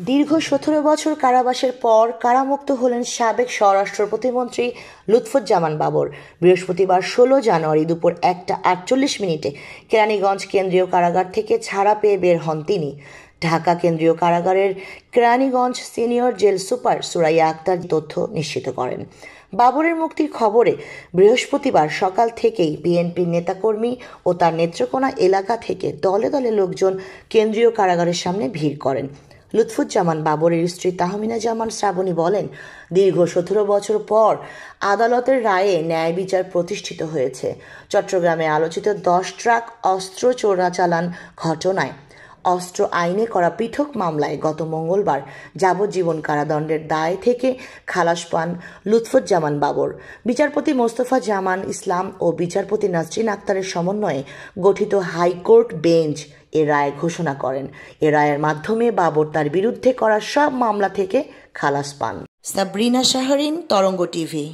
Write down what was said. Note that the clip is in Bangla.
দীর্ঘ ১৭ বছর কারাবাসের পর কারামুক্ত হলেন সাবেক স্বরাষ্ট্র প্রতিমন্ত্রী লুৎফুজ্জামান বাবর। বৃহস্পতিবার ১৬ জানুয়ারি দুপুর ১টা ৪৮ কেরানীগঞ্জ কেন্দ্রীয় কারাগার থেকে ছাড়া পেয়ে বের হন তিনি। ঢাকা কেন্দ্রীয় কারাগারের Keraniganj senior jail super Suraiya Akter তথ্য নিশ্চিত করেন। বাবরের মুক্তির খবরে বৃহস্পতিবার সকাল থেকেই বিএনপির নেতাকর্মী ও তার নেত্রকোনা এলাকা থেকে দলে দলে লোকজন কেন্দ্রীয় কারাগারের সামনে ভিড় করেন। লুৎফুজ্জামান বাবরের স্ত্রী তাহমিনা জামান শ্রাবণী বলেন, দীর্ঘ ১৭ বছর পর আদালতের রায়ে ন্যায় বিচার প্রতিষ্ঠিত হয়েছে। চট্টগ্রামে আলোচিত ১০ ট্রাক অস্ত্র চোরাচালান ঘটনায় অস্ত্র আইনে করা পৃথক মামলায় গত মঙ্গলবার যাবজ্জীবন কারাদণ্ডের দায় থেকে খালাস পান লুৎফুজ্জামান বাবর। বিচারপতি মোস্তফা জামান ইসলাম ও বিচারপতি নাসরিন আক্তারের সমন্বয়ে গঠিত হাইকোর্ট বেঞ্চ এ রায় ঘোষণা করেন। এ রায়ের মাধ্যমে বাবর তার বিরুদ্ধে করা সব মামলা থেকে খালাস পান। সাবরিনা শাহরিন, তরঙ্গ টিভি।